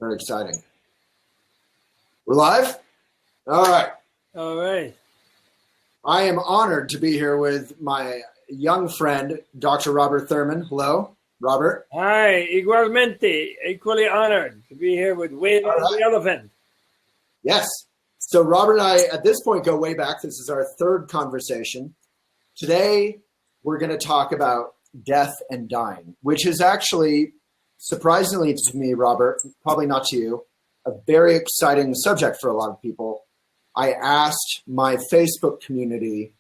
Very exciting. We're live? All right. All right. I am honored to be here with my young friend, Dr. Robert Thurman. Hello, Robert. Hi, igualmente, equally honored to be here with Wade the Elephant. Yes. So Robert and I, at this point, go way back. This is our third conversation. Today, we're going to talk about death and dying, which is actually, surprisingly to me, Robert, probably not to you, a very exciting subject for a lot of people. I asked my Facebook community,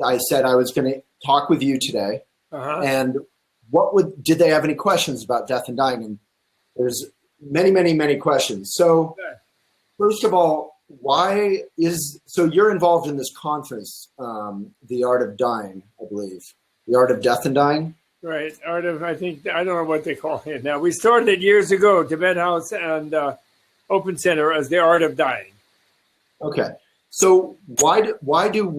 I said I was going to talk with you today, and did they have any questions about death and dying? And there's many questions. So first of all, so you're involved in this conference, The Art of Dying, I believe, The Art of Death and Dying? Right, I don't know what they call it now. We started it years ago, Tibet House and Open Center as The Art of Dying. Okay. So why do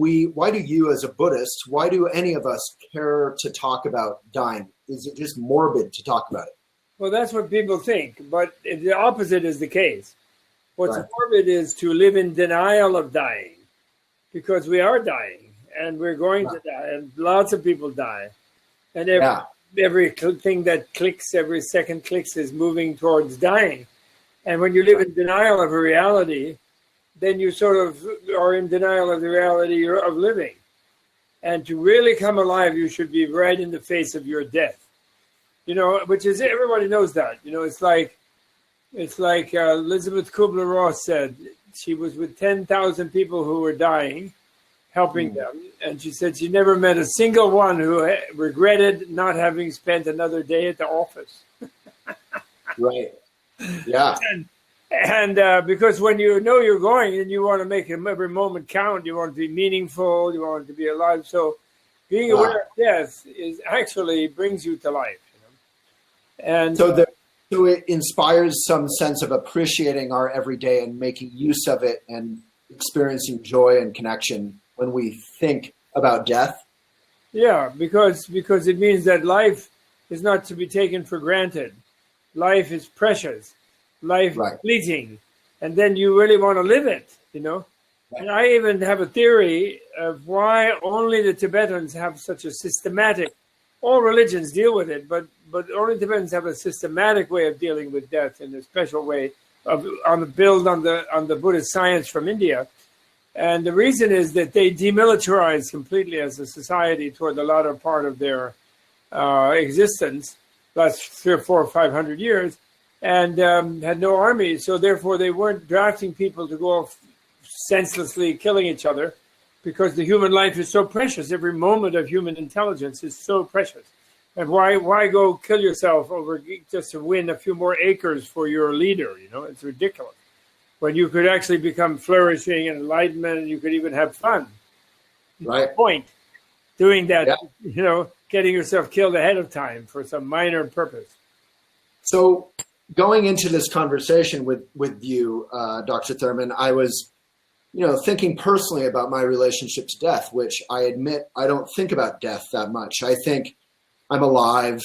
you as a Buddhist, why do any of us care to talk about dying? Is it just morbid to talk about it? Well, that's what people think, but the opposite is the case. What's Right. morbid is to live in denial of dying, because we are dying and we're going to die, and lots of people die. And every thing that clicks, every second clicks is moving towards dying. And when you live in denial of a reality, then you sort of are in denial of the reality of living. And to really come alive, you should be right in the face of your death. Which is, everybody knows that. It's like Elizabeth Kubler-Ross said. She was with 10,000 people who were dying, helping them. And she said she never met a single one who regretted not having spent another day at the office. Right. Yeah. And because when you know you're going and you want to make every moment count, you want to be meaningful, you want to be alive. So being aware of death actually brings you to life. And so it inspires some sense of appreciating our everyday and making use of it and experiencing joy and connection when we think about death. Yeah, because it means that life is not to be taken for granted. Life is precious. Life is fleeting. And then you really want to live it, Right. And I even have a theory of why only the Tibetans have such a systematic, all religions deal with it, but only Tibetans have a systematic way of dealing with death in a special way on the Buddhist science from India. And the reason is that they demilitarized completely as a society toward the latter part of their existence, last 300 or 400 or 500 years, and had no army. So therefore, they weren't drafting people to go off senselessly killing each other, because the human life is so precious. Every moment of human intelligence is so precious. And why go kill yourself over just to win a few more acres for your leader? It's ridiculous. When you could actually become flourishing and enlightenment, and you could even have fun. Right. No point doing that, getting yourself killed ahead of time for some minor purpose. So going into this conversation with you, Dr. Thurman, I was, thinking personally about my relationship to death, which I admit I don't think about death that much. I think I'm alive.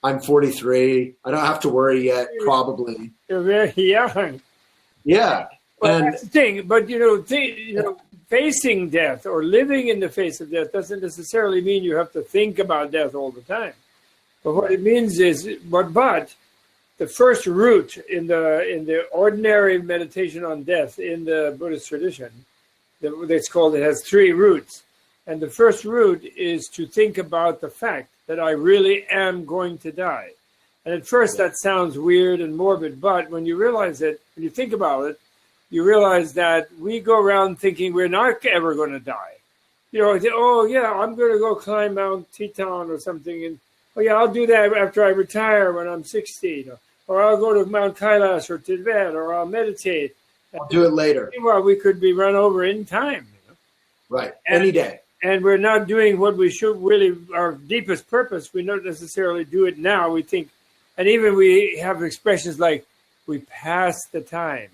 I'm 43. I don't have to worry yet, probably. You're very young. Yeah. Well, that's the thing. But, facing death or living in the face of death doesn't necessarily mean you have to think about death all the time. But what it means is, but the first root in the ordinary meditation on death in the Buddhist tradition, it has 3 roots. And the first root is to think about the fact that I really am going to die. And at first that sounds weird and morbid, but when you realize it, when you think about it, you realize that we go around thinking we're not ever going to die. Oh yeah, I'm going to go climb Mount Teton or something, and oh yeah, I'll do that after I retire when I'm 60, or I'll go to Mount Kailash or Tibet, or I'll meditate. I'll do it later. Meanwhile, we could be run over in time. Right, any day. And we're not doing what we should really, our deepest purpose. We don't necessarily do it now. We think, and even we have expressions like, we pass the time.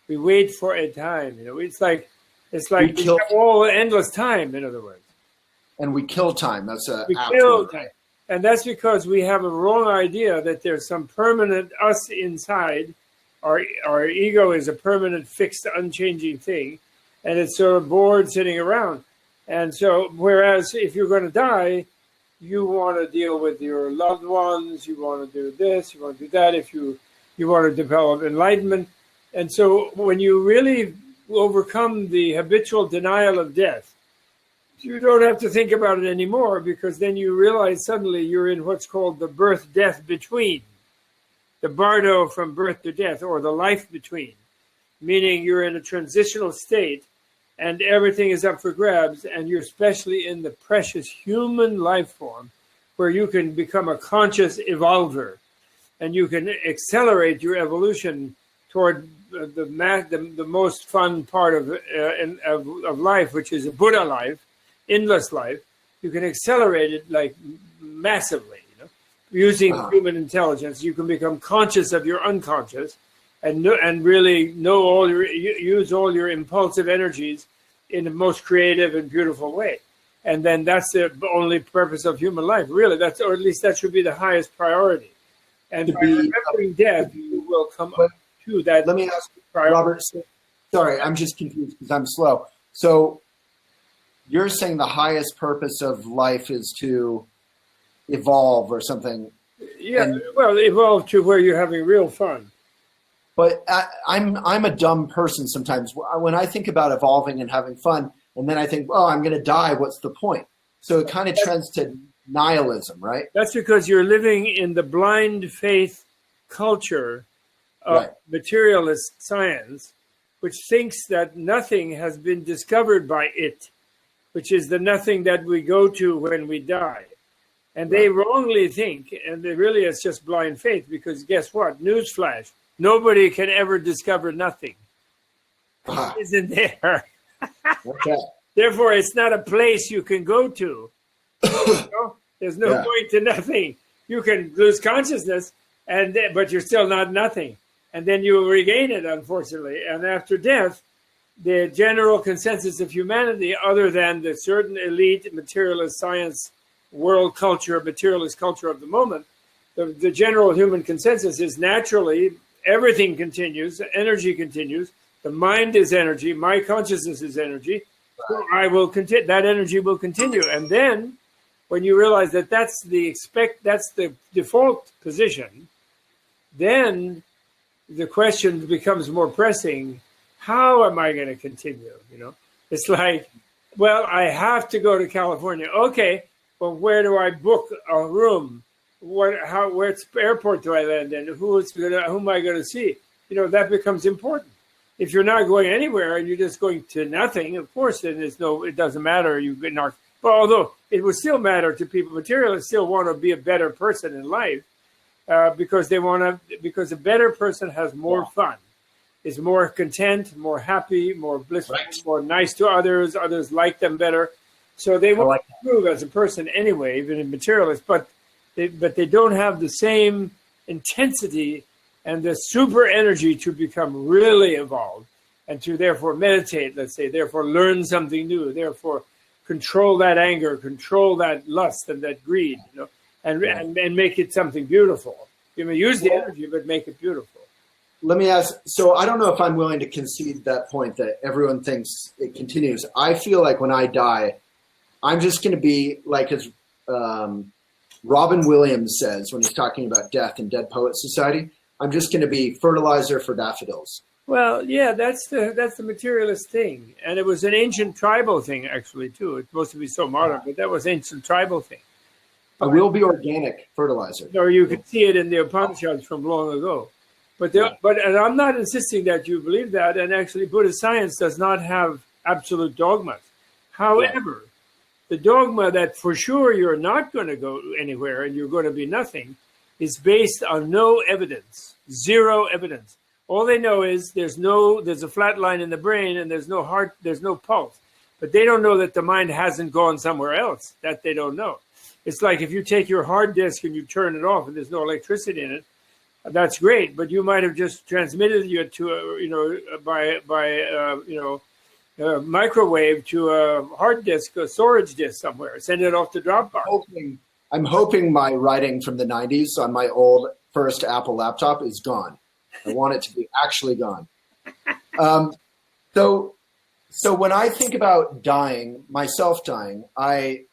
We wait for a time. It's like we have all endless time. In other words, and we kill time. That's we kill time. And that's because we have a wrong idea that there's some permanent us inside. Our ego is a permanent, fixed, unchanging thing, and it's sort of bored sitting around. And so, whereas if you're going to die, you want to deal with your loved ones, you want to do this, you want to do that, if you want to develop enlightenment. And so when you really overcome the habitual denial of death, you don't have to think about it anymore, because then you realize suddenly you're in what's called the birth-death between, the bardo from birth to death, or the life between, meaning you're in a transitional state and everything is up for grabs, and you're especially in the precious human life form where you can become a conscious evolver, and you can accelerate your evolution toward the most fun part of life, which is a Buddha life, endless life. You can accelerate it like massively, using human intelligence. You can become conscious of your unconscious, and really use all your impulsive energies in the most creative and beautiful way. And then that's the only purpose of human life, really. Or at least that should be the highest priority. And by remembering death, you will come up to that. Let me ask you, Robert. Sorry, I'm just confused because I'm slow. So you're saying the highest purpose of life is to evolve or something? Yeah, evolve to where you're having real fun. But I'm a dumb person sometimes. When I think about evolving and having fun, and then I think, oh, I'm going to die, what's the point? So it kind of trends to nihilism, right? That's because you're living in the blind faith culture of materialist science, which thinks that nothing has been discovered by it, which is the nothing that we go to when we die. And they wrongly think, and it's just blind faith, because guess what? Newsflash. Nobody can ever discover nothing. It isn't there. Okay. Therefore, it's not a place you can go to. There's no point to nothing. You can lose consciousness, but you're still not nothing. And then you will regain it, unfortunately. And after death, the general consensus of humanity, other than the certain elite materialist science world culture, materialist culture of the moment, the general human consensus is naturally everything continues, energy continues, the mind is energy, my consciousness is energy, so I will continue, that energy will continue. And then when you realize that that's the default position, then the question becomes more pressing: how am I going to continue? It's like, well, I have to go to California. Okay, well, where do I book a room? Which airport do I land in? Who am I going to see? That becomes important. If you're not going anywhere and you're just going to nothing, of course, then it doesn't matter. But although it would still matter to people, materialists still want to be a better person in life, because a better person has more fun, is more content, more happy, more blissful, more nice to others. Others like them better, so they want to improve as a person anyway, even in materialists. But they don't have the same intensity and the super energy to become really evolved and to therefore meditate, let's say, therefore learn something new, therefore control that anger, control that lust and that greed, and make it something beautiful. You may use the energy, but make it beautiful. Let me ask, so I don't know if I'm willing to concede that point that everyone thinks it continues. I feel like when I die, I'm just going to be like, as Robin Williams says when he's talking about death in Dead Poets Society, I'm just going to be fertilizer for daffodils. Well, yeah, that's the materialist thing. And it was an ancient tribal thing, actually, too. It's supposed to be so modern, but that was ancient tribal thing. I will be organic fertilizer. Or you could see it in the Upanishads from long ago. But and I'm not insisting that you believe that. And actually, Buddhist science does not have absolute dogmas. However, the dogma that for sure you're not going to go anywhere and you're going to be nothing is based on no evidence, zero evidence. All they know is there's a flat line in the brain and there's no heart, there's no pulse. But they don't know that the mind hasn't gone somewhere else. That they don't know. It's like if you take your hard disk and you turn it off and there's no electricity in it, that's great. But you might have just transmitted it to microwave to a hard disk, a storage disk somewhere. Send it off to Dropbox. I'm hoping my writing from the 90s on my old first Apple laptop is gone. I want it to be actually gone. So when I think about dying, myself dying,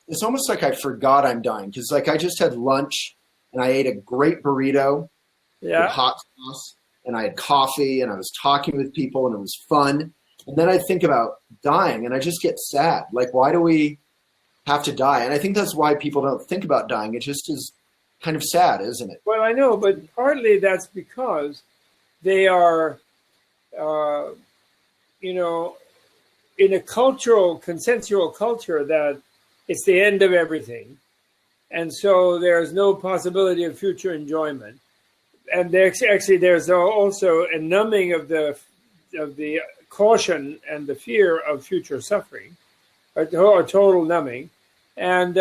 it's almost like I forgot I'm dying, because like I just had lunch and I ate a great burrito with hot sauce, and I had coffee, and I was talking with people, and it was fun. And then I think about dying, and I just get sad. Like, why do we have to die? And I think that's why people don't think about dying. It just is kind of sad, isn't it? Well, I know, but partly that's because they are, in a consensual culture that it's the end of everything. And so there's no possibility of future enjoyment. And there's also a numbing of the caution and the fear of future suffering, a total numbing. And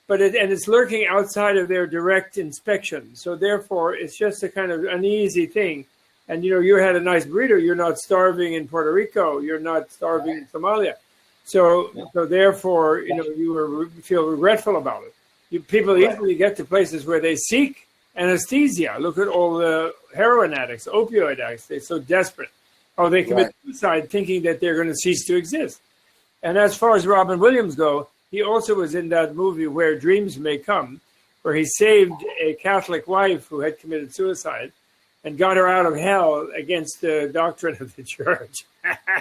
it's lurking outside of their direct inspection. So therefore, it's just a kind of uneasy thing. And, you had a nice burrito. You're not starving in Puerto Rico. You're not starving in Somalia. So therefore, you feel regretful about it. People easily get to places where they seek anesthesia. Look at all the heroin addicts, opioid addicts. They're so desperate. Or they commit suicide thinking that they're going to cease to exist. And as far as Robin Williams go, he also was in that movie Where Dreams May Come, where he saved a Catholic wife who had committed suicide and got her out of hell against the doctrine of the church.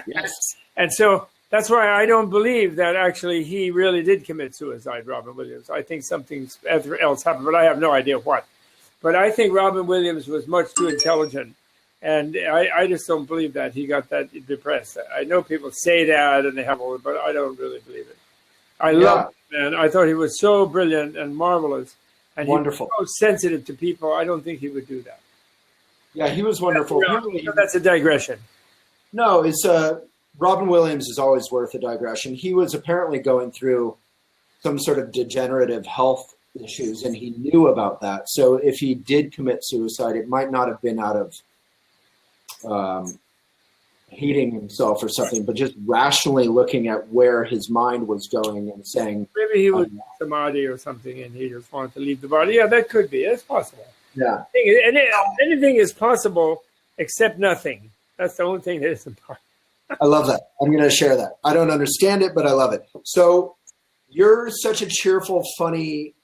Yes. And so that's why I don't believe that actually he really did commit suicide, Robin Williams. I think something else happened, but I have no idea what. But I think Robin Williams was much too intelligent. And I just don't believe that he got that depressed. I know people say that and they have all, but I don't really believe it. I love him, man. I thought he was so brilliant and marvelous. And wonderful. He was so sensitive to people. I don't think he would do that. Yeah, he was wonderful. That's a digression. No, it's Robin Williams is always worth a digression. He was apparently going through some sort of degenerative health issues, and he knew about that. So if he did commit suicide, it might not have been out of hating himself or something, but just rationally looking at where his mind was going and saying, maybe he was samadhi or something, and he just wanted to leave the body. Yeah, that could be. It's possible. Yeah. Anything is possible except nothing. That's the only thing that isn't possible. I love that. I'm going to share that. I don't understand it, but I love it. So you're such a cheerful, funny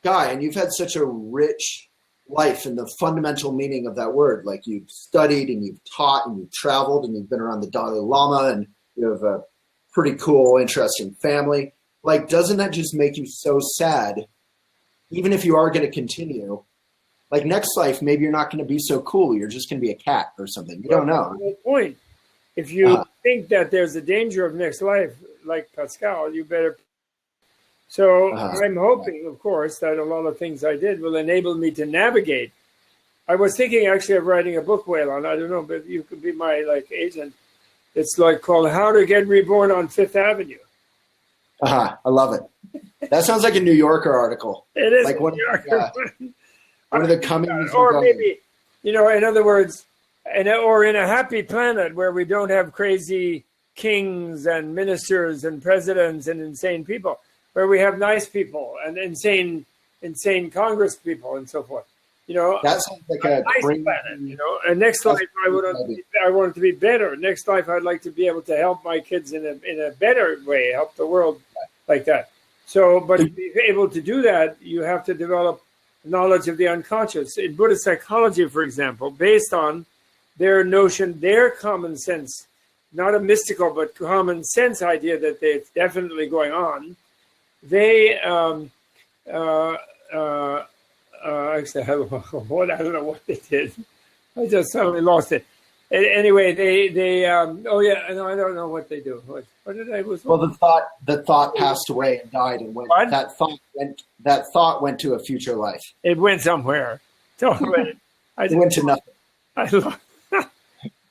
guy, and you've had such a rich life in the fundamental meaning of that word. Like, you've studied and you've taught and you've traveled and you've been around the Dalai Lama, and you have a pretty cool, interesting family. Like, doesn't that just make you so sad? Even if you are going to continue, like next life, maybe you're not going to be so cool. You're just going to be a cat or something. You don't know. No point. If you think that there's a danger of next life, like Pascal, you better. So I'm hoping, of course, that a lot of things I did will enable me to navigate. I was thinking actually of writing a book, Waylon. I don't know, but you could be my agent. It's called How to Get Reborn on Fifth Avenue. I love it. That sounds like a New Yorker article. It is like a New Yorker. One of the comings. Or maybe, in other words, or in a happy planet where we don't have crazy kings and ministers and presidents and insane people, where we have nice people and insane Congress people and so forth. That sounds like a nice planet. And next life I want it to be better. Next life I'd like to be able to help my kids in a better way, help the world like that. So, but to be able to do that, you have to develop knowledge of the unconscious. In Buddhist psychology, for example, based on their notion, their common sense, not a mystical but common sense idea that it's definitely going on, they actually, I don't know what they did. I just suddenly lost it. Anyway, they I don't know what they do. What did I was? Well, the thought passed away and died, and went. What? That thought went to a future life. It went somewhere. It went to nothing.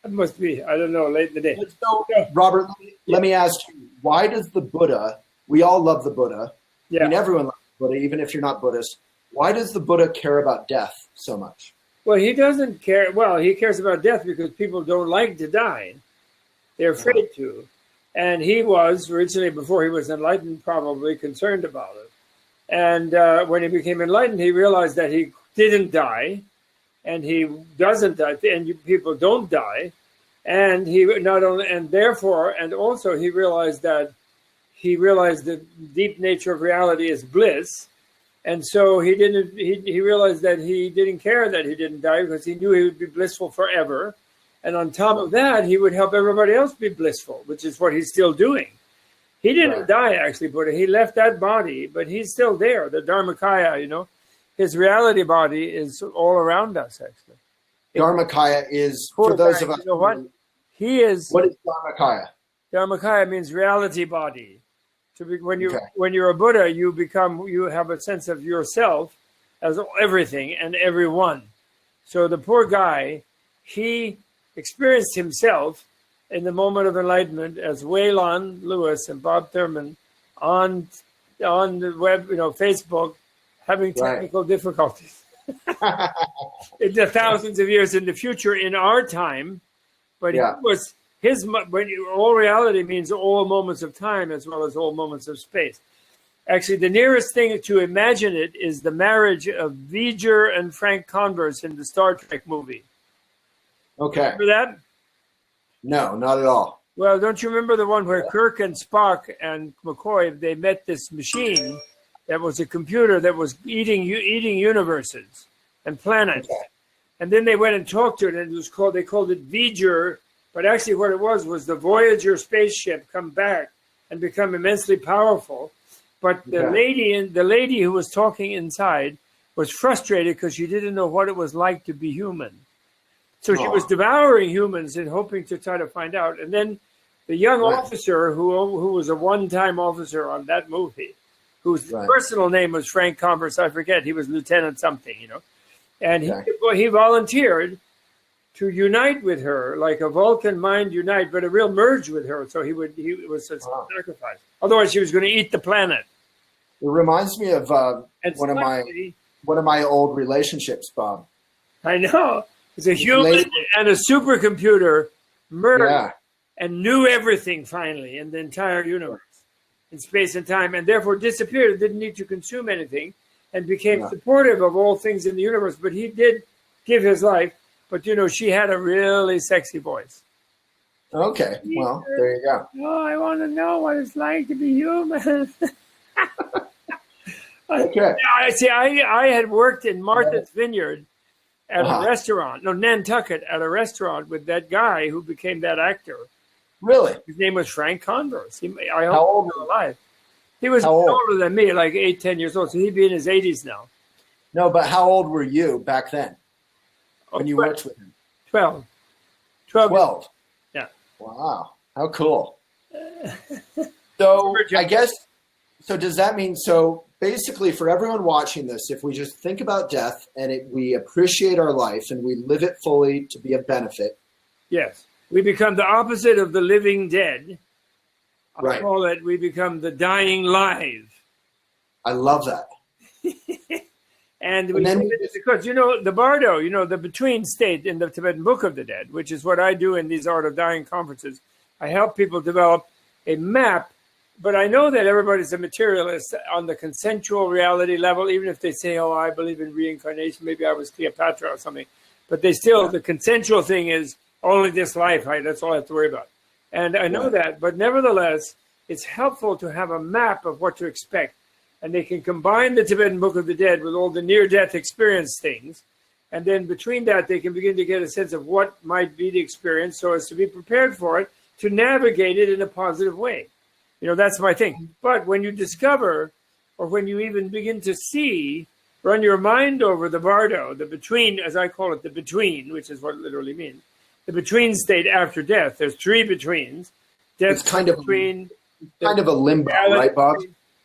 It must be. I don't know. Late in the day. So, Robert, let me ask you: why does the Buddha? We all love the Buddha. Yeah. I mean, everyone loves the Buddha, even if you're not Buddhist. Why does the Buddha care about death so much? Well, he doesn't care. Well, he cares about death because people don't like to die. They're afraid to. And he was, originally, before he was enlightened, probably concerned about it. And when he became enlightened, he realized that he didn't die, and he doesn't die, and people don't die. And he not only, and therefore, and also he realized the deep nature of reality is bliss. And so he realized that he didn't care that he didn't die, because he knew he would be blissful forever. And on top of that, he would help everybody else be blissful, which is what he's still doing. He didn't die, actually, Buddha. He left that body, but he's still there. The Dharmakaya, his reality body is all around us, actually. Dharmakaya is, for those of us... You know what? He is... What is Dharmakaya? Dharmakaya means reality body. So when you're a Buddha, you have a sense of yourself as everything and everyone. So the poor guy, he experienced himself in the moment of enlightenment as Waylon Lewis and Bob Thurman on the web, Facebook, having technical difficulties. In the thousands of years in the future, in our time, but it was all reality means all moments of time as well as all moments of space. Actually, the nearest thing to imagine it is the marriage of V'ger and Frank Converse in the Star Trek movie. Okay. Remember that? No, not at all. Well, don't you remember the one where Kirk and Spock and McCoy, they met this machine that was a computer that was eating universes and planets. Okay. And then they went and talked to it, and they called it V'ger, but actually what it was the Voyager spaceship come back and become immensely powerful. But the lady who was talking inside was frustrated because she didn't know what it was like to be human. So she was devouring humans and hoping to try to find out. And then the young officer who was a one-time officer on that movie, whose personal name was Frank Converse, I forget, he was Lieutenant something, And he volunteered to unite with her, like a Vulcan mind unite, but a real merge with her. So he was a sacrifice. Otherwise, she was going to eat the planet. It reminds me of one of my old relationships, Bob. I know. It's a human and a supercomputer merged and knew everything finally in the entire universe, in space and time, and therefore disappeared, didn't need to consume anything, and became supportive of all things in the universe. But he did give his life. But, she had a really sexy voice. Okay. Well, there you go. Oh, I want to know what it's like to be human. Okay. I had worked in Martha's Vineyard at a restaurant, Nantucket, at a restaurant with that guy who became that actor. Really? His name was Frank Converse. I hope he's still alive. He was older than me, like 8-10 years old, so he'd be in his 80s now. No, but how old were you back then when you worked with him? 12. 12? Yeah. Wow. How cool. So I guess, so does that mean, so basically for everyone watching this, if we just think about death and we appreciate our life and we live it fully to be a benefit. Yes. We become the opposite of the living dead. I Right. call it, we become the dying live. I love that. And then because, the bardo, the between state in the Tibetan Book of the Dead, which is what I do in these Art of Dying conferences. I help people develop a map, but I know that everybody's a materialist on the consensual reality level, even if they say, I believe in reincarnation, maybe I was Cleopatra or something. But they still, the consensual thing is only this life, right? That's all I have to worry about. And I know that, but nevertheless, it's helpful to have a map of what to expect. And they can combine the Tibetan Book of the Dead with all the near-death experience things. And then between that, they can begin to get a sense of what might be the experience so as to be prepared for it, to navigate it in a positive way. That's my thing. But when you discover, or when you even begin to see, run your mind over the bardo, the between, as I call it, the between, which is what it literally means, the between state after death. There's three betweens. Death it's kind of a limbo, right, Bob?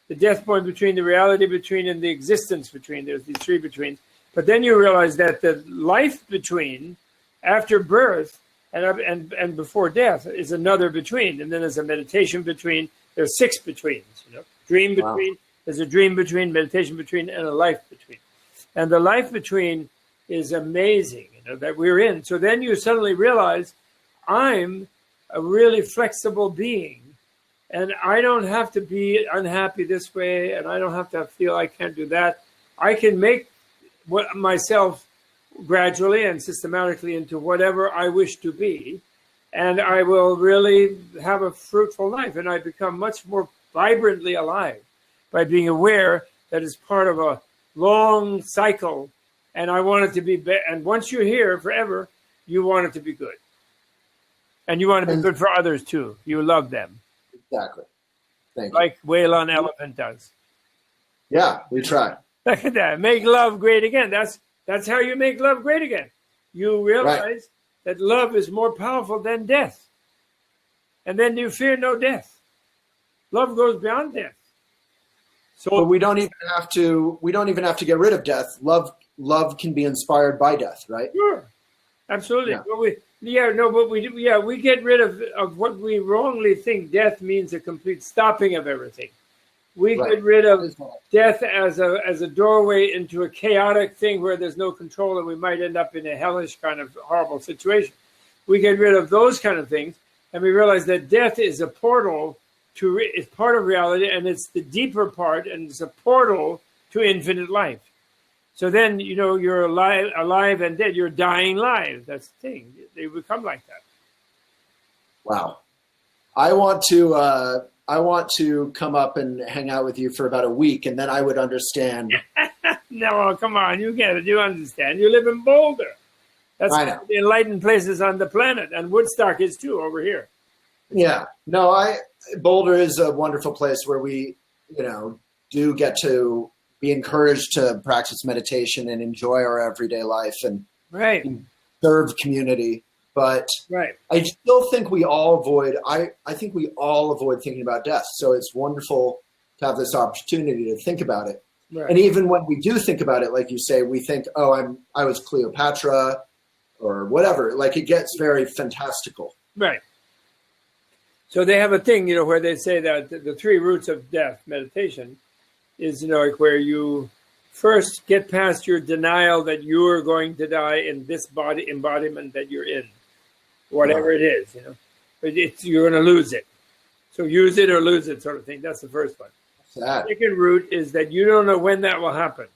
The death point between, the reality between, and the existence between. There's these three betweens. But then you realize that the life between, after birth and before death, is another between. And then there's a meditation between. There's 6 betweens. Dream between. There's a dream between, meditation between, and a life between. And the life between is amazing, that we're in. So then you suddenly realize, I'm a really flexible being And I don't have to be unhappy this way, and I don't have to feel I can't do that. I can make myself gradually and systematically into whatever I wish to be, and I will really have a fruitful life, and I become much more vibrantly alive by being aware that it's part of a long cycle, and I want it to be, and once you're here forever, you want it to be good. And you want to be good for others too. You love them. Exactly. Thank you. Like Whale on Elephant does. Yeah, we try. Look at that. Make love great again. That's how you make love great again. You realize that love is more powerful than death. And then you fear no death. Love goes beyond death. So but we don't even have to get rid of death. Love can be inspired by death, right? Sure. Absolutely. Yeah. But we get rid of what we wrongly think death means, a complete stopping of everything. We get rid of death as a doorway into a chaotic thing where there's no control and we might end up in a hellish kind of horrible situation. We get rid of those kind of things, and we realize that death is a portal it's part of reality, and it's the deeper part, and it's a portal to infinite life. So then, you're alive and dead. You're dying live. That's the thing. They become like that. Wow. I want to come up and hang out with you for about a week, and then I would understand. No, come on. You get it. You understand. You live in Boulder. That's I know. The enlightened places on the planet, and Woodstock is too over here. Yeah. No, Boulder is a wonderful place where we, do get to be encouraged to practice meditation and enjoy our everyday life and serve community. But I still think we all avoid, I think we all avoid thinking about death. So it's wonderful to have this opportunity to think about it. Right. And even when we do think about it, like you say, we think, I was Cleopatra or whatever. Like, it gets very fantastical. Right. So they have a thing, where they say that the three roots of death meditation is, like where you first get past your denial that you're going to die in this body embodiment that you're in, whatever it is, but you're going to lose it. So use it or lose it sort of thing. That's the first one. The second root is that you don't know when that will happen.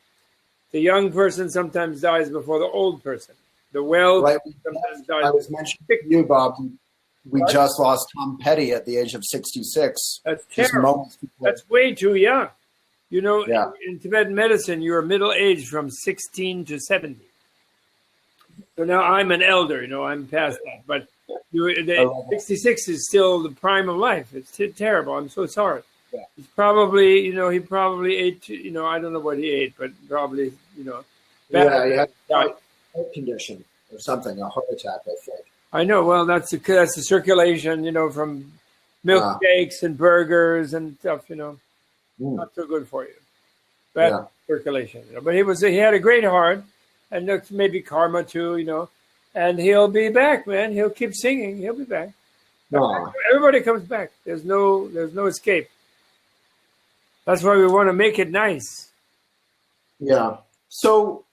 The young person sometimes dies before the old person. The sometimes dies. I was mentioning to you, Bob. We just lost Tom Petty at the age of 66. That's terrible. That's way too young. In Tibetan medicine, you're middle-aged from 16 to 70. So now I'm an elder, I'm past that. But 66 is still the prime of life. It's terrible. I'm so sorry. Yeah. He's probably, he probably ate, I don't know what he ate, but probably, he had a heart condition or something, a heart attack, I think. I know. Well, that's the circulation, from milkshakes and burgers and stuff, not so good for you. Bad circulation, But he had a great heart, and that's maybe karma too, And he'll be back, man. He'll keep singing. He'll be back. Everybody comes back. There's no escape. That's why we want to make it nice. Yeah. So,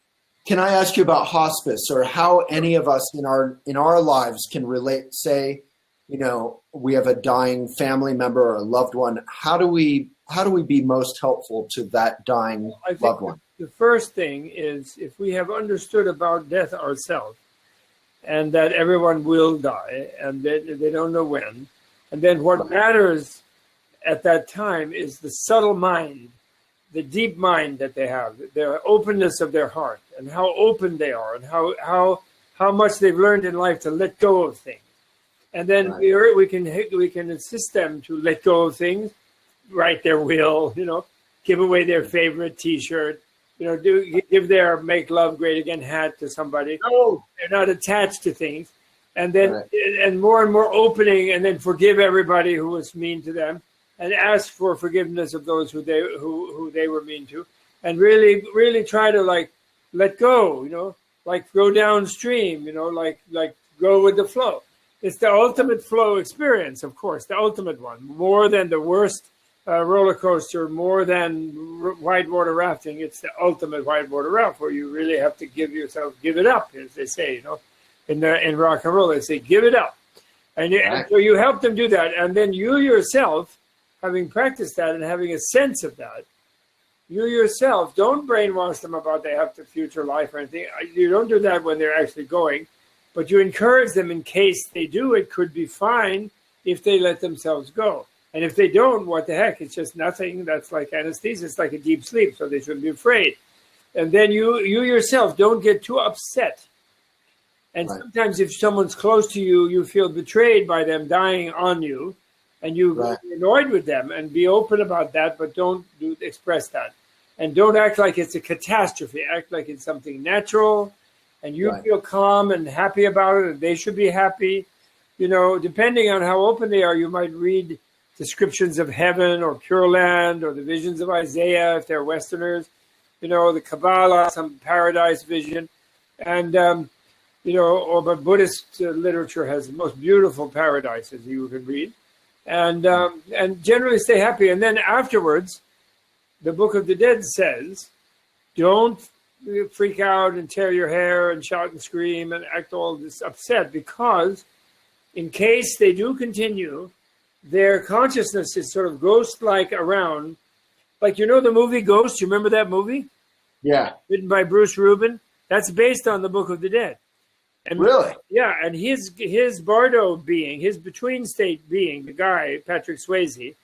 can I ask you about hospice, or how any of us in our lives can relate? Say, we have a dying family member or a loved one. How do we be most helpful to that dying loved one? The first thing is, if we have understood about death ourselves, and that everyone will die, and they don't know when, and then what matters at that time is the subtle mind, the deep mind that they have, the openness of their heart, and how open they are, and how much they've learned in life to let go of things. And then we can assist them to let go of things, write their will, give away their favorite T-shirt, give their "Make Love Great Again" hat to somebody. No, they're not attached to things, and then and more opening, and then forgive everybody who was mean to them, and ask for forgiveness of those who they were mean to, and really try to let go, like go downstream, like go with the flow. It's the ultimate flow experience, of course, the ultimate one, more than the worst roller coaster, more than whitewater rafting. It's the ultimate whitewater raft where you really have to give it up, as they say, in rock and roll, they say, give it up. And so you help them do that. And then you yourself having practiced that and having a sense of that, you yourself don't brainwash them about they have to future life or anything. You don't do that when they're actually going, but you encourage them in case they do. It could be fine if they let themselves go. And if they don't, what the heck? It's just nothing. That's like anesthesia. It's like a deep sleep, so they shouldn't be afraid. And then you yourself don't get too upset. And sometimes if someone's close to you, you feel betrayed by them dying on you, and you get annoyed with them, and be open about that, but don't express that. And don't act like it's a catastrophe. Act like it's something natural, and you feel calm and happy about it, and they should be happy. You know, depending on how open they are, you might read descriptions of heaven or Pure Land or the visions of Isaiah if they're Westerners, you know, the Kabbalah, some paradise vision. And, you know, but Buddhist literature has the most beautiful paradises you can read. And generally stay happy. And then afterwards, the Book of the Dead says, don't freak out and tear your hair and shout and scream and act all this upset, because in case they do continue, their consciousness is sort of ghost-like around. Like, you know the movie Ghost? You remember that movie? Yeah. Written by Bruce Rubin? That's based on the Book of the Dead. And really? Yeah, and his Bardo being, his between state being, the guy, Patrick Swayze,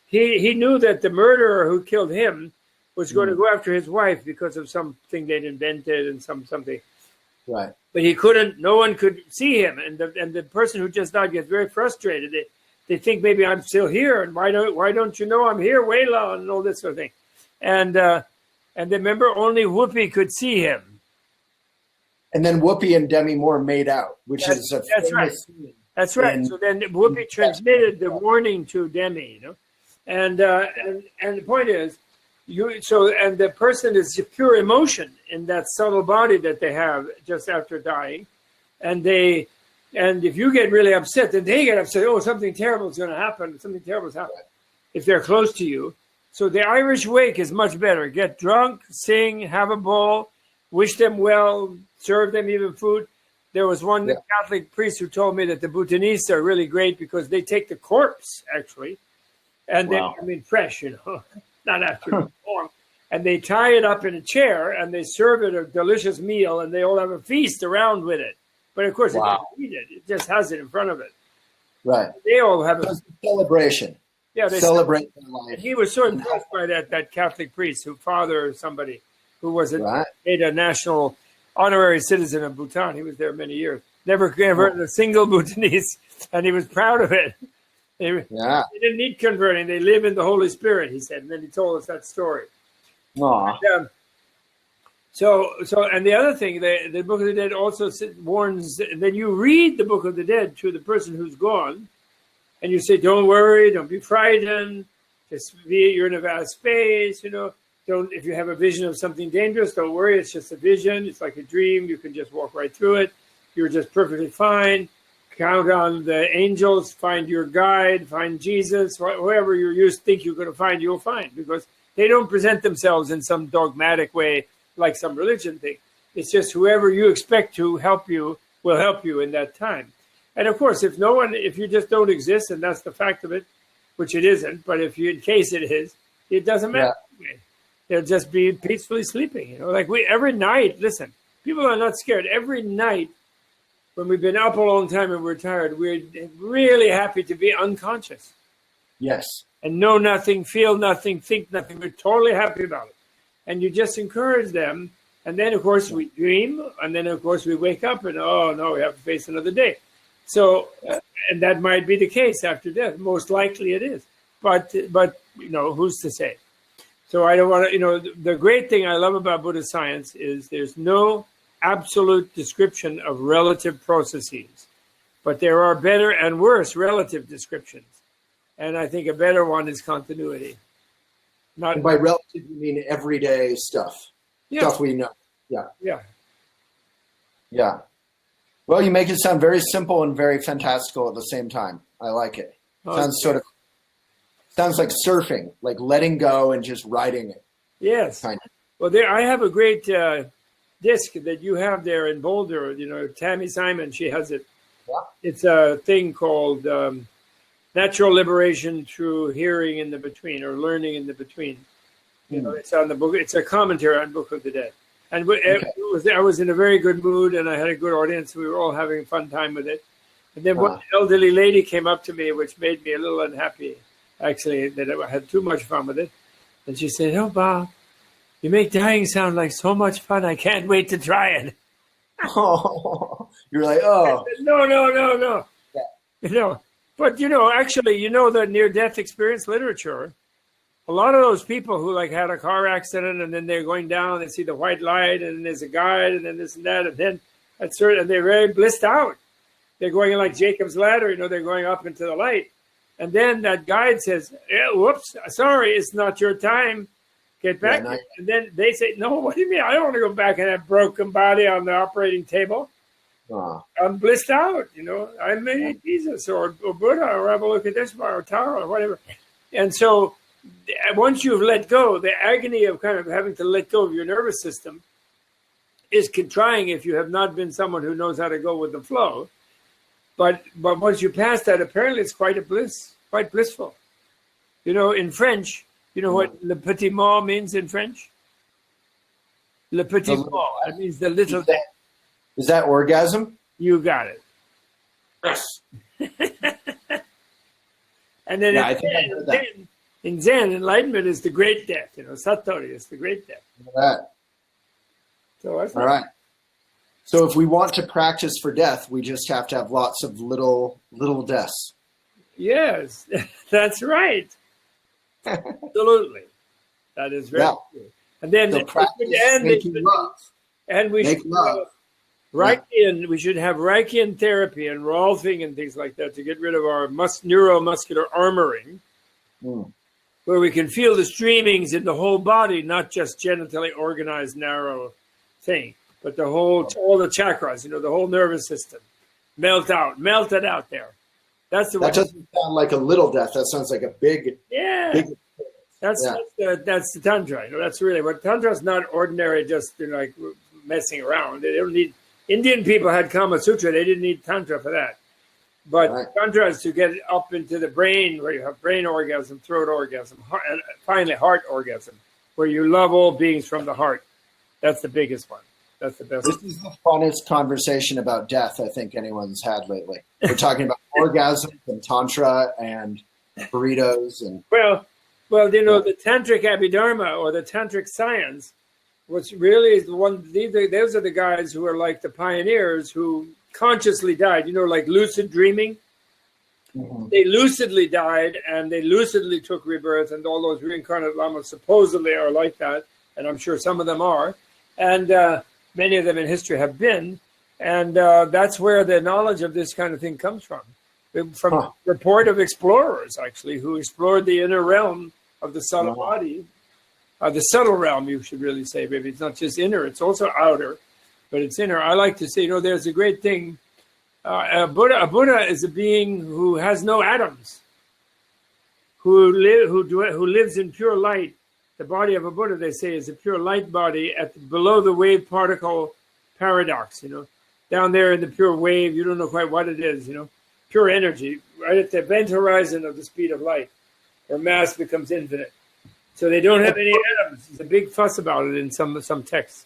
he knew that the murderer who killed him was going to go after his wife because of something they'd invented and something. Right. But he couldn't, no one could see him. And the person who just died gets very frustrated. They think maybe I'm still here, and why don't you know I'm here, Waylon, and all this sort of thing. And remember, only Whoopi could see him. And then Whoopi and Demi Moore made out, that's right. That's right. So then Whoopi transmitted the warning to Demi, you know, and the point is, and the person is pure emotion in that subtle body that they have just after dying, and if you get really upset, then they get upset. Oh, something terrible is going to happen. Something terrible is happening if they're close to you. So the Irish wake is much better. Get drunk, sing, have a ball, wish them well, serve them even food. There was one Catholic priest who told me that the Bhutanese are really great because they take the corpse, actually, and then, fresh, you know, not after it's warm, and they tie it up in a chair, and they serve it a delicious meal, and they all have a feast around with it. But, of course, it doesn't eat it. It just has it in front of it. Right. They all have a celebration. Yeah, they celebrate their life. He was so impressed by that Catholic priest, father or somebody, who was made a national honorary citizen of Bhutan. He was there many years. Never converted a single Bhutanese, and he was proud of it. They didn't need converting. They live in the Holy Spirit, he said. And then he told us that story. And, and the other thing, the Book of the Dead also warns, then you read the Book of the Dead to the person who's gone, and you say, don't worry, don't be frightened, just you're in a vast space, you know. If you have a vision of something dangerous, don't worry, it's just a vision. It's like a dream. You can just walk right through it. You're just perfectly fine. Count on the angels, find your guide, find Jesus, whoever you think you're going to find, you'll find, because they don't present themselves in some dogmatic way like some religion thing. It's just whoever you expect to help you will help you in that time. And of course, if you just don't exist, and that's the fact of it, which it isn't, but in case it is, it doesn't matter. Yeah. They'll just be peacefully sleeping, you know. Like every night, listen, people are not scared. Every night, when we've been up a long time and we're tired, we're really happy to be unconscious. Yes. And know nothing, feel nothing, think nothing. We're totally happy about it. And you just encourage them. And then, of course, we dream. And then, of course, we wake up and, oh, no, we have to face another day. So, and that might be the case after death. Most likely it is. But you know, who's to say? So I don't want to, you know, the great thing I love about Buddhist science is there's no absolute description of relative processes, but there are better and worse relative descriptions. And I think a better one is continuity. And by relative, you mean everyday stuff. Stuff we know. Yeah. Well, you make it sound very simple and very fantastical at the same time. I like it. Sounds like surfing, like letting go and just riding it. Yes. Kind of. Well, I have a great disc that you have there in Boulder. You know, Tammy Simon, she has it. Yeah. It's a thing called natural liberation through hearing in the between or learning in the between. You know, it's on the book. It's a commentary on Book of the Dead. And I was in a very good mood, and I had a good audience. We were all having a fun time with it. And then one elderly lady came up to me, which made me a little unhappy, actually, that I had too much fun with it. And she said, "Oh, Bob, you make dying sound like so much fun. I can't wait to try it." Oh, you're like, oh. Said, no. Yeah. You know, but, actually, the near-death experience literature, a lot of those people who had a car accident and then they're going down, they see the white light and then there's a guide and then this and that, and then and they're very blissed out. They're going in like Jacob's ladder, they're going up into the light. And then that guide says, whoops, sorry, it's not your time. Get back. Yeah, and then they say, no, what do you mean? I don't want to go back in that broken body on the operating table. I'm blissed out, I made Jesus or Buddha, or have a look at this bar or Tara or whatever. And so once you've let go, the agony of kind of having to let go of your nervous system is trying if you have not been someone who knows how to go with the flow. But once you pass that, apparently it's quite blissful. In French, what le petit mort means in French? Le petit mort. That means the little death. Is that orgasm? You got it. Yes. And then, in Zen, enlightenment is the great death. Satori is the great death. That. So that's all right. So if we want to practice for death, we just have to have lots of little deaths. Yes, that's right. Absolutely. That is very true. And then Reichian, we should have Reichian therapy and Rolfing and things like that to get rid of our neuromuscular armoring, where we can feel the streamings in the whole body, not just genitally organized, narrow thing, but all the chakras, the whole nervous system. Melt it out there. That's the way. That doesn't sound like a little death. That sounds like a big. Yeah. Big, that's the Tantra. That's really what Tantra is, not ordinary, just like messing around. They don't need. Indian people had Kama Sutra. They didn't need Tantra for that. But Tantra is to get up into the brain, where you have brain orgasm, throat orgasm, and finally heart orgasm, where you love all beings from the heart. That's the biggest one. That's the best. This is the funnest conversation about death I think anyone's had lately. We're talking about orgasms and Tantra and burritos and. Well, the Tantric Abhidharma or the Tantric science, which really is the one. Those are the guys who are like the pioneers who consciously died. Like lucid dreaming. Mm-hmm. They lucidly died and they lucidly took rebirth, and all those reincarnate lamas supposedly are like that, and I'm sure some of them are, and many of them in history have been, and that's where the knowledge of this kind of thing comes from. From report of explorers, actually, who explored the inner realm of the subtle body. The subtle realm, you should really say, maybe. It's not just inner, it's also outer, but it's inner. I like to say, there's a great thing. A Buddha is a being who has no atoms, who lives in pure light. The body of a Buddha, they say, is a pure light body below the wave particle paradox, down there in the pure wave. You don't know quite what it is, pure energy, right at the event horizon of the speed of light, where mass becomes infinite. So they don't have any atoms. There's a big fuss about it in some texts.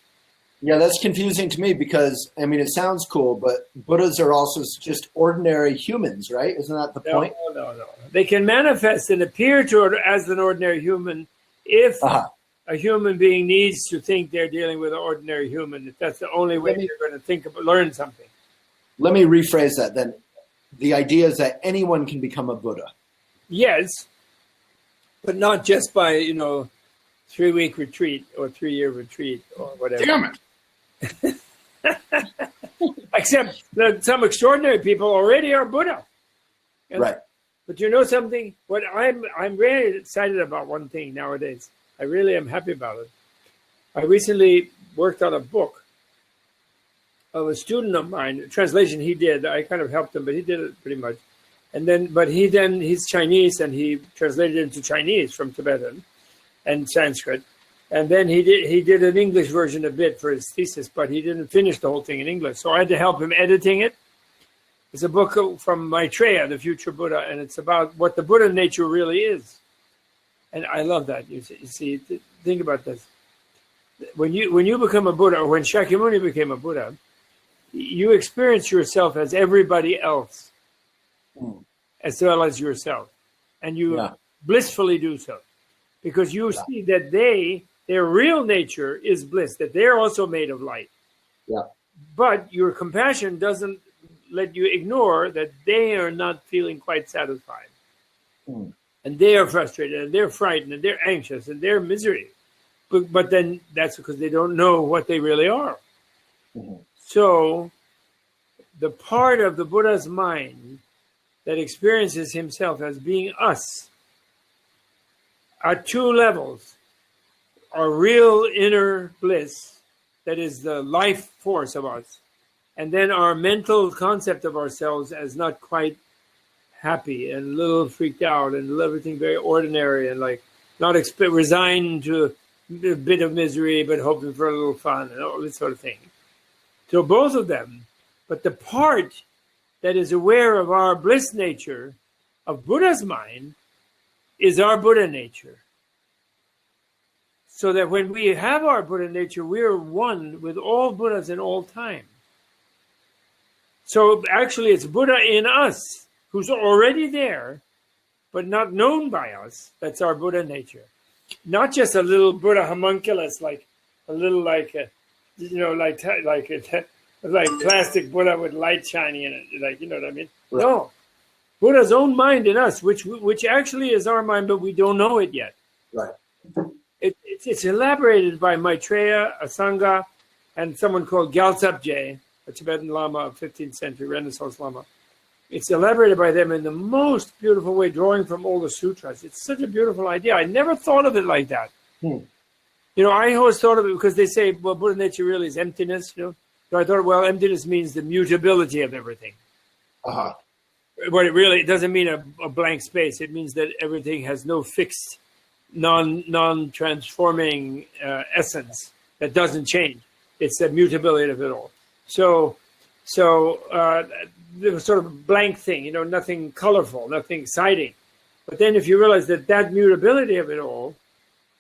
Yeah, that's confusing to me because, it sounds cool, but Buddhas are also just ordinary humans, right? Isn't that the point? No. They can manifest and appear as an ordinary human if a human being needs to think they're dealing with an ordinary human, if that's the only way they're going to learn something. Let me rephrase that then. The idea is that anyone can become a Buddha. Yes, but not just by, 3-week retreat or 3-year retreat or whatever. Damn it. Except that some extraordinary people already are Buddha. Right. But you know something? What I'm very excited about one thing nowadays. I really am happy about it. I recently worked on a book of a student of mine, a translation he did. I kind of helped him, but he did it pretty much. He's Chinese, and he translated it into Chinese from Tibetan and Sanskrit. And then he did an English version a bit for his thesis, but he didn't finish the whole thing in English. So I had to help him editing it. It's a book from Maitreya, the future Buddha, and it's about what the Buddha nature really is. And I love that. You see, think about this. When you become a Buddha, or when Shakyamuni became a Buddha, you experience yourself as everybody else, as well as yourself. And you blissfully do so. Because you see that their real nature is bliss, that they're also made of light. Yeah. But your compassion doesn't let you ignore that they are not feeling quite satisfied. And they are frustrated, and they're frightened, and they're anxious, and they're misery. But then that's because they don't know what they really are. So the part of the Buddha's mind that experiences himself as being us are two levels. Our real inner bliss, that is the life force of us, and then our mental concept of ourselves as not quite happy and a little freaked out and everything very ordinary and like not resigned to a bit of misery but hoping for a little fun and all this sort of thing. So both of them, but the part that is aware of our bliss nature of Buddha's mind is our Buddha nature. So that when we have our Buddha nature, we are one with all Buddhas in all time. So actually it's Buddha in us, who's already there, but not known by us. That's our Buddha nature. Not just a little Buddha homunculus, like a little like plastic Buddha with light shining in it, like, you know what I mean? Right. No, Buddha's own mind in us, which actually is our mind, but we don't know it yet. Right. It's elaborated by Maitreya, Asanga, and someone called Gyaltsab, a Tibetan Lama of 15th century, Renaissance Lama. It's elaborated by them in the most beautiful way, drawing from all the sutras. It's such a beautiful idea. I never thought of it like that. You know, I always thought of it because they say, well, Buddha nature really is emptiness, you know. So I thought, well, emptiness means the mutability of everything. But it doesn't mean a blank space. It means that everything has no fixed, non-transforming essence that doesn't change. It's the mutability of it all. So there was sort of a blank thing, you know, nothing colorful, nothing exciting. But then if you realize that mutability of it all,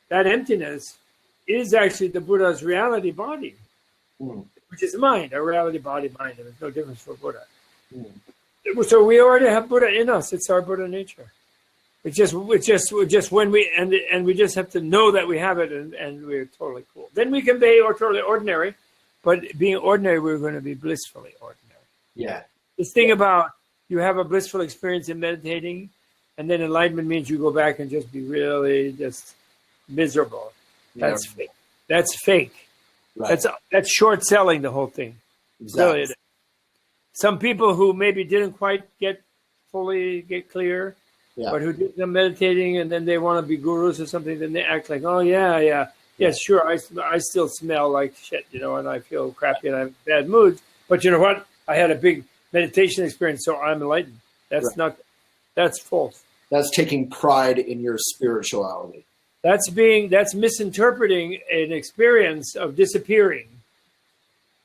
that emptiness, is actually the Buddha's reality body, which is mind, a reality body mind, and there's no difference for Buddha. So we already have Buddha in us. It's our Buddha nature. It's just when we just have to know that we have it, and we're totally cool. Then we can be totally ordinary, but being ordinary, we're going to be blissfully ordinary. Yeah. This thing about you have a blissful experience in meditating, and then enlightenment means you go back and just be really just miserable. That's fake. That's fake. Right. That's short selling the whole thing. Exactly. Really. Some people who maybe didn't quite fully get clear, but who did some meditating and then they want to be gurus or something, then they act like, oh yeah, sure, I still smell like shit, you know, and I feel crappy and I have bad moods. But you know what? I had a big meditation experience, so I'm enlightened. That's false. That's taking pride in your spirituality. That's misinterpreting an experience of disappearing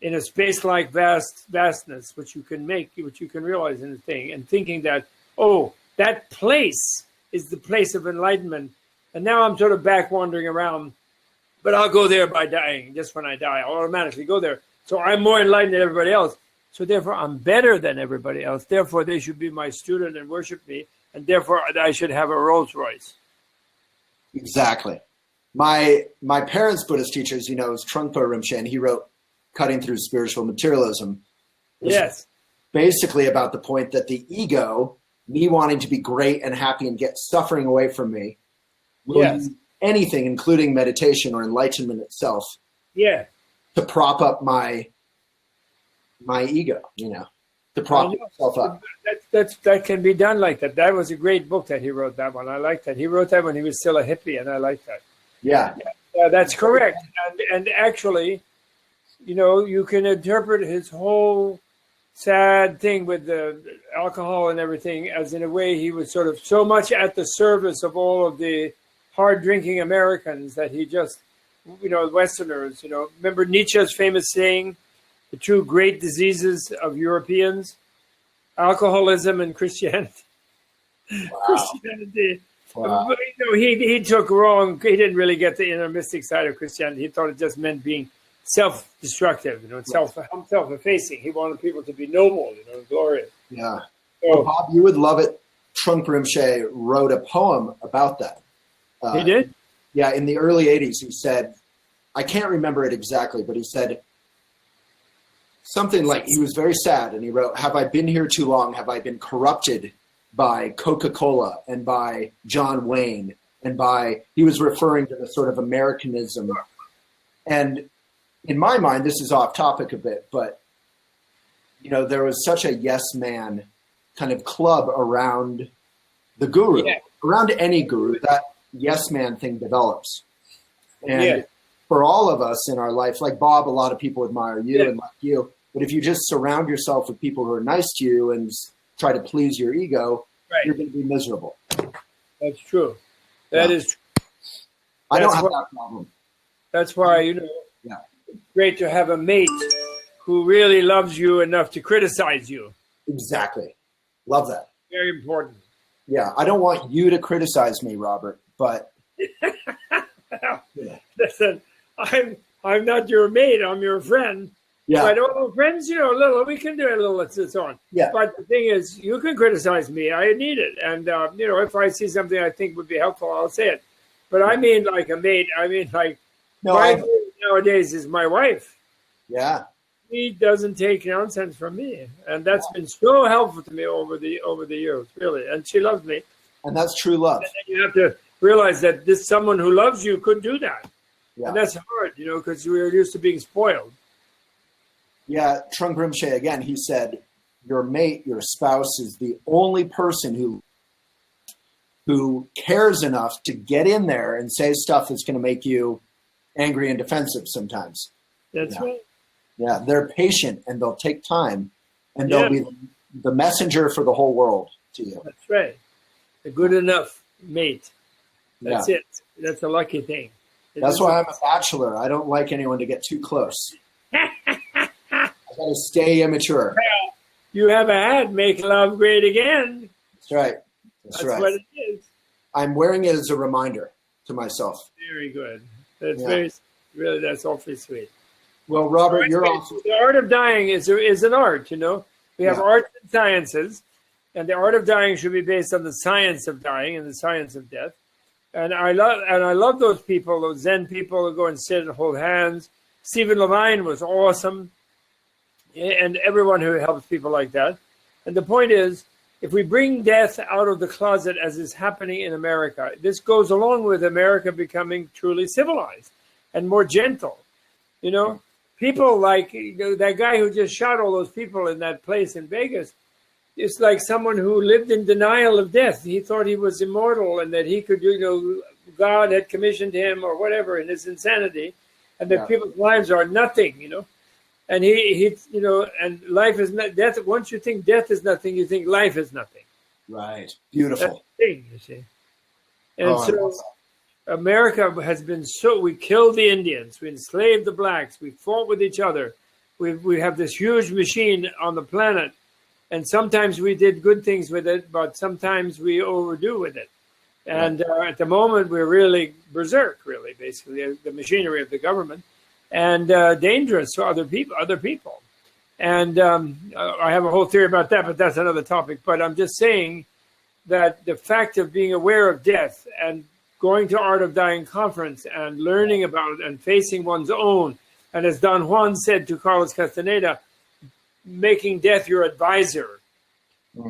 in a space like vastness, which you can realize in a thing, and thinking that, oh, that place is the place of enlightenment. And now I'm sort of back wandering around, but I'll go there by dying. Just when I die, I'll automatically go there. So I'm more enlightened than everybody else. So therefore, I'm better than everybody else. Therefore, they should be my student and worship me. And therefore, I should have a Rolls Royce. Exactly. My parents' Buddhist teachers, you know, is Trungpa Rinpoche, and he wrote Cutting Through Spiritual Materialism. Yes. Basically about the point that the ego, me wanting to be great and happy and get suffering away from me, will use anything, including meditation or enlightenment itself, to prop up my ego, you know, to prop itself up. That can be done like that. That was a great book that he wrote, that one. I like that. He wrote that when he was still a hippie, and I like that. Yeah. That's correct. And actually, you know, you can interpret his whole sad thing with the alcohol and everything as in a way he was sort of so much at the service of all of the hard drinking Americans that he just, you know, Westerners, you know, remember Nietzsche's famous saying, the two great diseases of Europeans alcoholism and Christianity. Wow. Christianity. Wow. But, he took wrong. He didn't really get the inner mystic side of Christianity. He thought it just meant being self-destructive, self-effacing. He wanted people to be noble, and glorious. Yeah. So, well, Bob, you would love it. Trent wrote a poem about that. He did? Yeah, in the early 80s, he said, I can't remember it exactly, but he said something like, he was very sad, and he wrote, have I been here too long? Have I been corrupted by Coca-Cola and by John Wayne and he was referring to the sort of Americanism. And in my mind, this is off topic a bit, but, there was such a yes man kind of club around the guru, around any guru, that yes man thing develops. And for all of us in our life, like Bob, a lot of people admire you and like you, but if you just surround yourself with people who are nice to you and try to please your ego, you're going to be miserable. That's true. That is true. I don't have that problem. That's why, it's great to have a mate who really loves you enough to criticize you. Exactly. Love that. Very important. Yeah, I don't want you to criticize me, Robert, but listen, I'm not your mate. I'm your friend. Yeah. But friends, we can do a little and so on. Yeah. But the thing is, you can criticize me. I need it, and if I see something I think would be helpful, I'll say it. But I mean, like a mate. I mean, like my mate nowadays is my wife. Yeah. She doesn't take nonsense from me, and that's been so helpful to me over the years, really. And she loves me. And that's true love. And you have to realize that someone who loves you could do that. Yeah. And that's hard, because we're used to being spoiled. Yeah, Trent again, he said, your mate, your spouse is the only person who cares enough to get in there and say stuff that's going to make you angry and defensive sometimes. That's right. Yeah, they're patient and they'll take time and they'll be the messenger for the whole world to you. That's right. A good enough mate. That's it. That's a lucky thing. That's why I'm a bachelor. I don't like anyone to get too close. I got to stay immature. Well, you have had make love great again. That's right. That's right. What it is. I'm wearing it as a reminder to myself. Very good. That's that's awfully sweet. Well, Robert, you're also... The art of dying is an art, We have arts and sciences, and the art of dying should be based on the science of dying and the science of death. And I love those people, those Zen people who go and sit and hold hands. Stephen Levine was awesome, and everyone who helps people like that. And the point is, if we bring death out of the closet, as is happening in America, this goes along with America becoming truly civilized and more gentle. People like that guy who just shot all those people in that place in Vegas. It's like someone who lived in denial of death. He thought he was immortal and that he could, God had commissioned him or whatever in his insanity, and that people's lives are nothing, And he and life is not death. Once you think death is nothing, you think life is nothing. Right. Beautiful. That's the thing, you see. And so America has been we killed the Indians, we enslaved the blacks, we fought with each other. We have this huge machine on the planet. And sometimes we did good things with it, but sometimes we overdo with it. And at the moment, we're really berserk, really, basically, the machinery of the government, and dangerous to other people. And I have a whole theory about that, but that's another topic. But I'm just saying that the fact of being aware of death and going to Art of Dying conference and learning about it and facing one's own, and as Don Juan said to Carlos Castaneda, making death your advisor,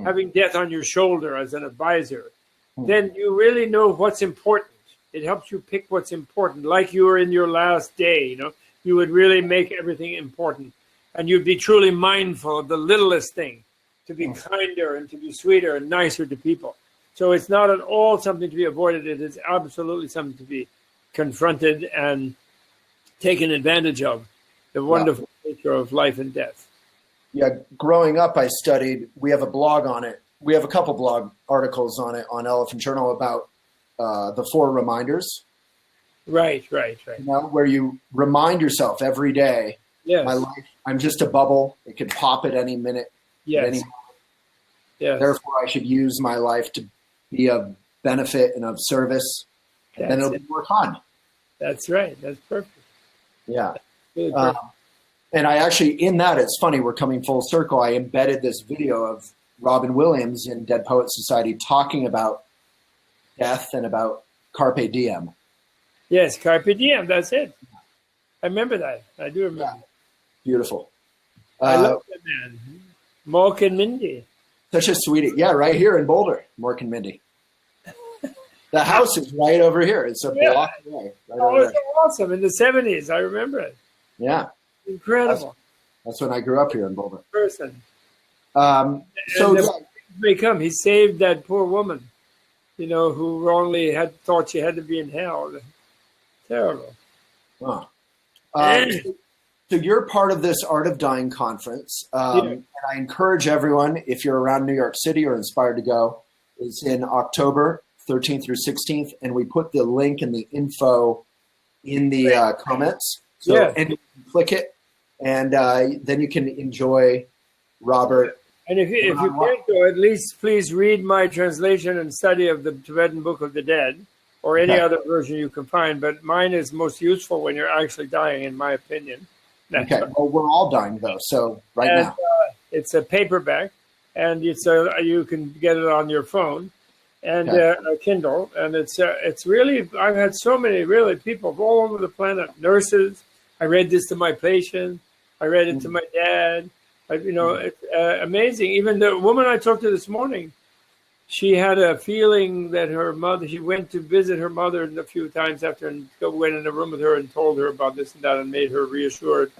having death on your shoulder as an advisor, then you really know what's important. It helps you pick what's important. Like you were in your last day, you would really make everything important. And you'd be truly mindful of the littlest thing, to be kinder and to be sweeter and nicer to people. So it's not at all something to be avoided. It is absolutely something to be confronted and taken advantage of, the wonderful nature of life and death. Yeah, growing up, we have a blog on it. We have a couple blog articles on it on Elephant Journal about the 4 reminders. Right. Where you remind yourself every day, yes. My life, I'm just a bubble. It could pop at any minute. Yes. Yes. Therefore, I should use my life to be of benefit and of service. And then it'll be more fun. That's right. That's perfect. Yeah. Really perfect. And I actually, in that, it's funny, we're coming full circle. I embedded this video of Robin Williams in Dead Poets Society talking about death and about Carpe Diem. Yes, Carpe Diem. That's it. I remember that. I do remember. Yeah. Beautiful. I love that man. Mork and Mindy. Such a sweetie. Yeah, right here in Boulder, Mork and Mindy. The house is right over here. It's a block away. Right oh, it's awesome. In the 70s, I remember it. Yeah. Incredible. That's when I grew up here in Boulder. Person. So may come. He saved that poor woman, who wrongly thought she had to be in hell. Terrible. Huh. So you're part of this Art of Dying conference. And I encourage everyone, if you're around New York City or inspired to go, it's in October 13th through 16th. And we put the link and the info in the comments. So and you can click it, and then you can enjoy Robert. And if you can't go, at least please read my translation and study of the Tibetan Book of the Dead, or any other version you can find. But mine is most useful when you're actually dying, in my opinion. Okay. Well, we're all dying though. So now, it's a paperback, and you can get it on your phone, and a Kindle. And it's really, I've had so many people all over the planet, nurses. I read this to my patient. I read it to my dad. It's amazing. Even the woman I talked to this morning, she had a feeling that she went to visit her mother a few times after, and went in a room with her and told her about this and that, and made her reassured,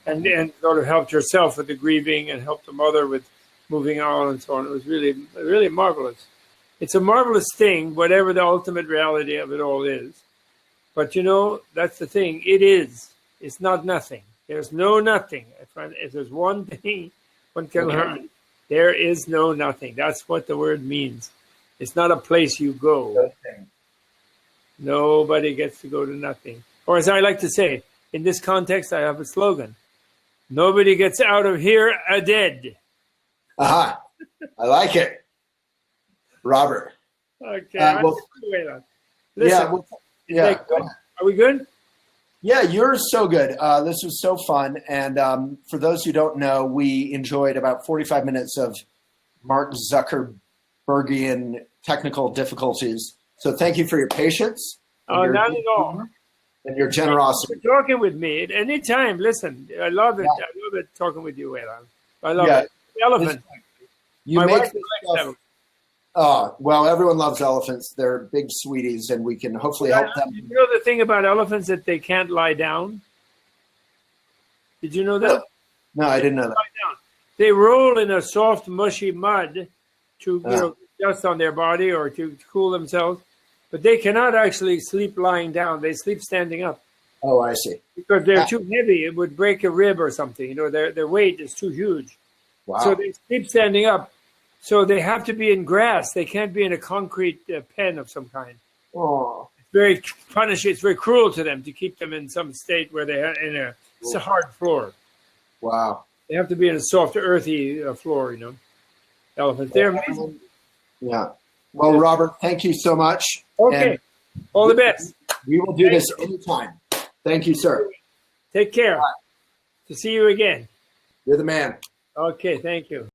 and sort of helped herself with the grieving and helped the mother with moving on and so on. It was really, really marvelous. It's a marvelous thing, whatever the ultimate reality of it all is. But that's the thing. It is. It's not nothing. There's no nothing. If there's one thing one can learn, there is no nothing. That's what the word means. It's not a place you go. Nobody gets to go to nothing. Or as I like to say, in this context, I have a slogan. Nobody gets out of here a dead. Aha. I like it. Robert. Okay. Listen, are we good? Yeah, you're so good. This was so fun. And for those who don't know, we enjoyed about 45 minutes of Mark Zuckerbergian technical difficulties. So thank you for your patience. Not at all. And your generosity. Thank you for talking with me at any time. Listen, I love it. Yeah. I love it talking with you, Elan. I love it. The elephant. You make this stuff. Oh, well, everyone loves elephants. They're big sweeties, and we can hopefully help them. You know the thing about elephants, that they can't lie down? Did you know that? No, I didn't know that. They roll in a soft, mushy mud to dust on their body or to cool themselves, but they cannot actually sleep lying down. They sleep standing up. Oh, I see. Because they're too heavy. It would break a rib or something. Their weight is too huge. Wow. So they sleep standing up. So they have to be in grass. They can't be in a concrete pen of some kind. Oh. It's very punishing. It's very cruel to them to keep them in some state where they're in a hard floor. Wow. They have to be in a soft, earthy floor, Elephants. They're amazing. Yeah. Well, Robert, thank you so much. Okay. And all the best. We will do this anytime. Thank you, sir. Take care. Bye. To see you again. You're the man. Okay. Thank you.